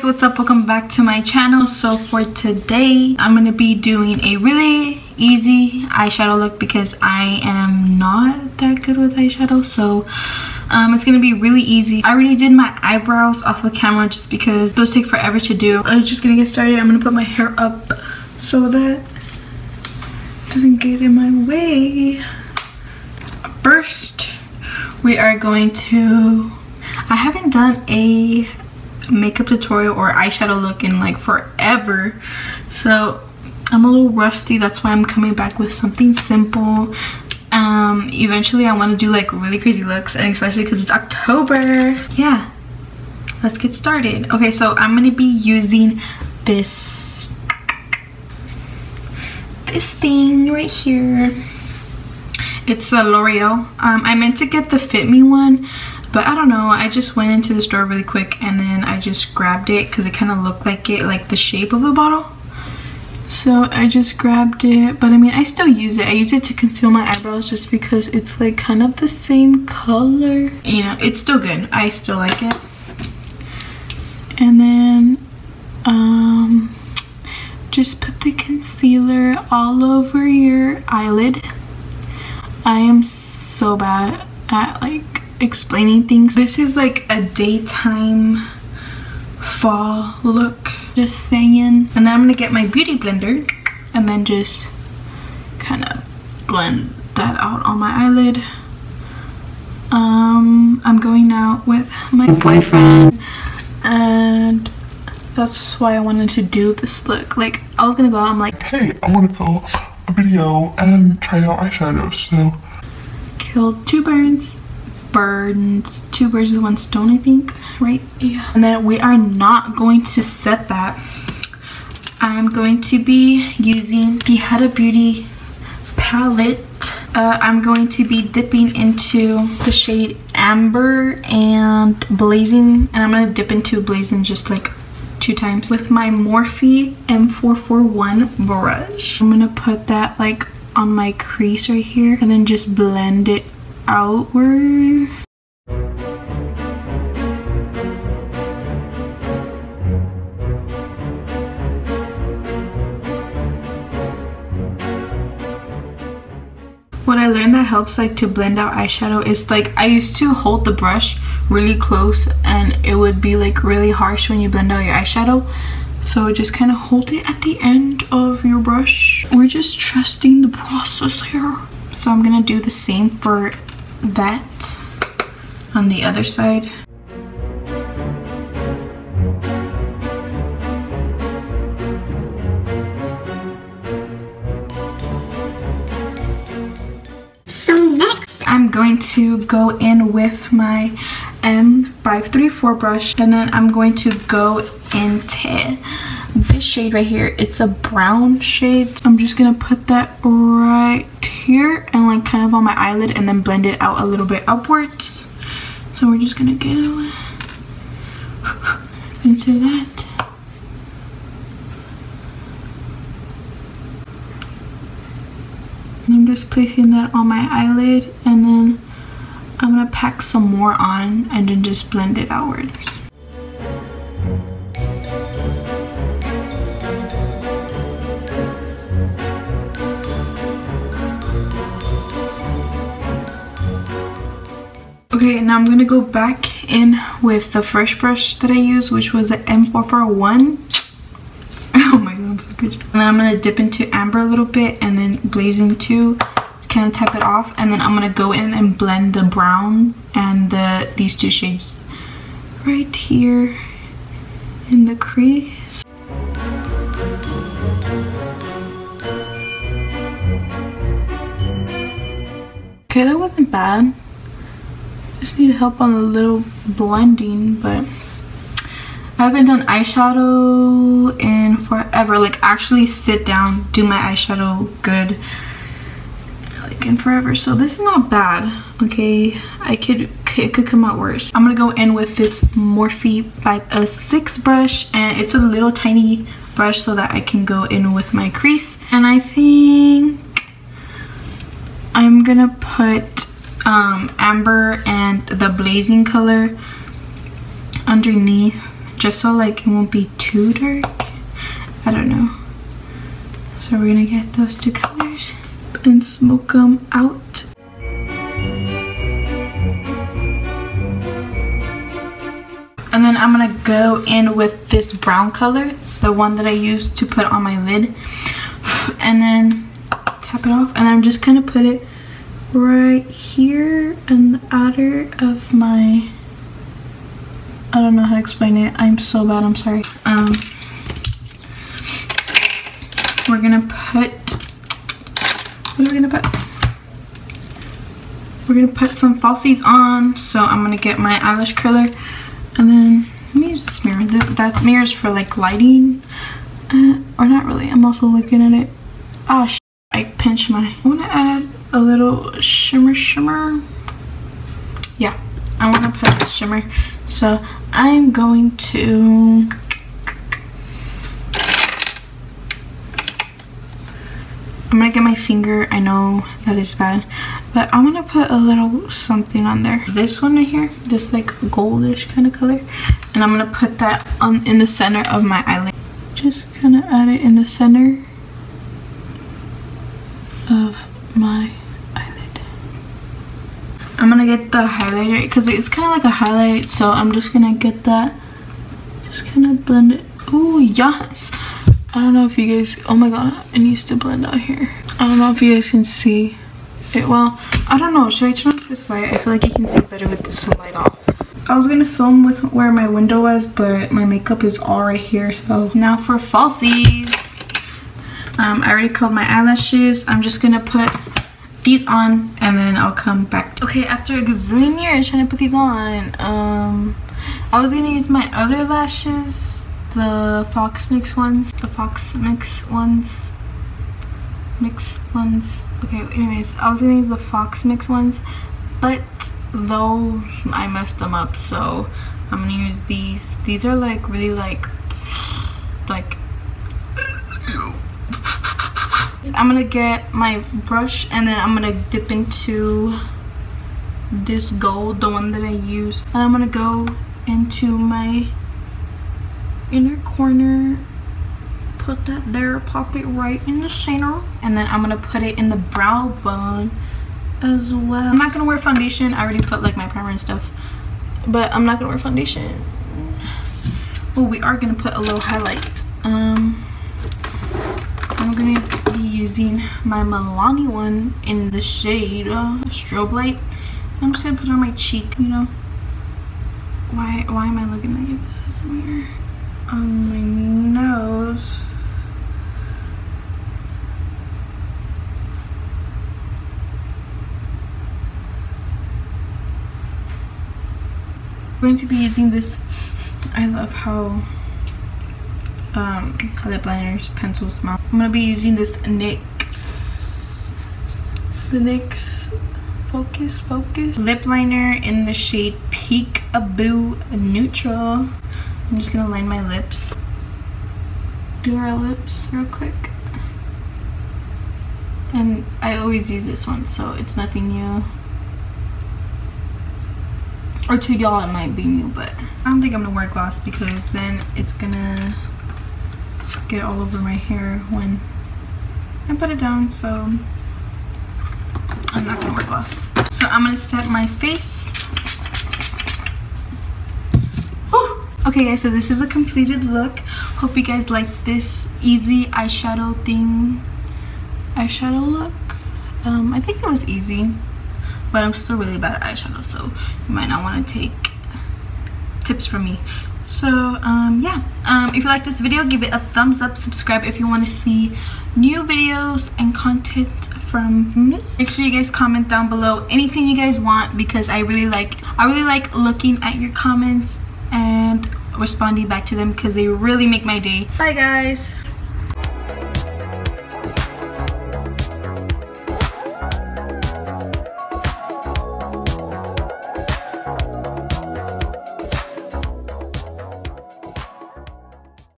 guys, what's up? Welcome back to my channel. So for today I'm gonna be doing a really easy eyeshadow look because I am not that good with eyeshadow. So it's gonna be really easy. I already did my eyebrows off of camera just because those take forever to do. I'm just gonna get started. I'm gonna put my hair up so that it doesn't get in my way. First we are going to, I haven't done a makeup tutorial or eyeshadow look in like forever, so I'm a little rusty. That's why I'm coming back with something simple. Eventually I want to do like really crazy looks, and especially because it's October. Yeah, let's get started. Okay, so I'm gonna be using this thing right here. It's a L'Oreal. I meant to get the Fit Me one, but I don't know, I just went into the store really quick and then I just grabbed it because it kind of looked like it, like the shape of the bottle. So I just grabbed it, but I mean, I still use it. I use it to conceal my eyebrows just because it's like kind of the same color. You know, it's still good. I still like it. And then just put the concealer all over your eyelid. I am so bad at like explaining things. This is like a daytime fall look, just saying. And then I'm gonna get my beauty blender and then just kind of blend that out on my eyelid. I'm going out with my boyfriend, and that's why I wanted to do this look. Like, I was gonna go out, I'm like, hey, I want to film a video and try out eyeshadow, so killed two birds with one stone, I think, right? Yeah. And then we are not going to set that. I'm going to be using the Huda Beauty palette. I'm going to be dipping into the shade Amber and Blazing, and I'm going to dip into Blazing just like 2 times with my Morphe M441 brush. I'm going to put that like on my crease right here and then just blend it outward. What I learned that helps like to blend out eyeshadow is like, I used to hold the brush really close and it would be like really harsh when you blend out your eyeshadow. So just kind of hold it at the end of your brush. We're just trusting the process here. So I'm gonna do the same for that on the other side. So next I'm going to go in with my M534 brush, and then I'm going to go into this shade right here. It's a brown shade. I'm just gonna put that right here and like kind of on my eyelid and then blend it out a little bit upwards. So we're just gonna go into that. And I'm just placing that on my eyelid, and then I'm gonna pack some more on and then just blend it outwards. Okay, now I'm gonna go back in with the first brush that I used, which was the M441. Oh my god, I'm so good. And then I'm gonna dip into Amber a little bit and then Blazing too, to kind of tap it off. And then I'm gonna go in and blend the brown and these 2 shades right here in the crease. Okay, that wasn't bad. Just need help on a little blending, but I haven't done eyeshadow in forever. Like, actually sit down, do my eyeshadow good, like in forever. So this is not bad. Okay, it could come out worse. I'm gonna go in with this Morphe 506 brush, and it's a little tiny brush so that I can go in with my crease. And I think I'm gonna put Amber and the Blazing color underneath just so like it won't be too dark. I don't know. So we're gonna get those two colors and smoke them out. And then I'm gonna go in with this brown color, the one that I used to put on my lid, and then tap it off. And I'm just gonna put it right here in the outer of my, I don't know how to explain it. I'm so bad, I'm sorry. We're gonna put, what are we gonna put? We're gonna put some falsies on. So I'm gonna get my eyelash curler, and then let me use this mirror. That mirror is for like lighting, or not really. I'm also looking at it. Ah, I pinched my, I wanna add a little shimmer. Yeah, I wanna put the shimmer. So I'm going to, I'm gonna get my finger. I know that is bad, but I'm gonna put a little something on there. This one right here, this like goldish kind of color, and I'm gonna put that on in the center of my eyelid. Just kind of add it in the center of my eyelid. I'm gonna get the highlighter because it's kind of like a highlight, so I'm just gonna get that, just kind of blend it. Oh yes, I don't know if you guys, oh my god, it needs to blend out here. I don't know if you guys can see it well. I don't know, should I turn off this light? I feel like you can see better with this light off. I was gonna film with where my window was, but my makeup is all right here. So now for falsies. I already curled my eyelashes. I'm just gonna put these on and then I'll come back. Okay, after a gazillion years trying to put these on, I was gonna use my other lashes, the Fox Mix ones, okay, anyways, I was gonna use the Fox Mix ones, but those, I messed them up, so I'm gonna use these are like really like I'm gonna get my brush and then I'm gonna dip into this gold, the one that I used, and I'm gonna go into my inner corner, put that there, pop it right in the center, and then I'm gonna put it in the brow bone as well. I'm not gonna wear foundation. I already put like my primer and stuff, but I'm not gonna wear foundation. Well, we are gonna put a little highlight. I'm gonna be using my Milani one in the shade Strobe Light. I'm just gonna put it on my cheek, you know. Why am I looking like this as a mirror? On my nose. I'm going to be using this. I love how lip liners, pencils smell. I'm gonna be using this NYX Focus lip liner in the shade Peekaboo Neutral. I'm just gonna line my lips. Do our lips real quick. And I always use this one, so it's nothing new. Or to y'all it might be new, but I don't think I'm gonna wear gloss because then it's gonna get all over my hair when I put it down, so I'm not gonna wear gloss. So I'm gonna set my face. Whew. Okay guys, so this is the completed look. Hope you guys like this easy eyeshadow look. I think it was easy, but I'm still really bad at eyeshadow, so you might not want to take tips from me. So yeah, if you like this video, give it a thumbs up, subscribe if you want to see new videos and content from me. Make sure you guys comment down below anything you guys want, because I really like looking at your comments and responding back to them, because they really make my day. Bye guys.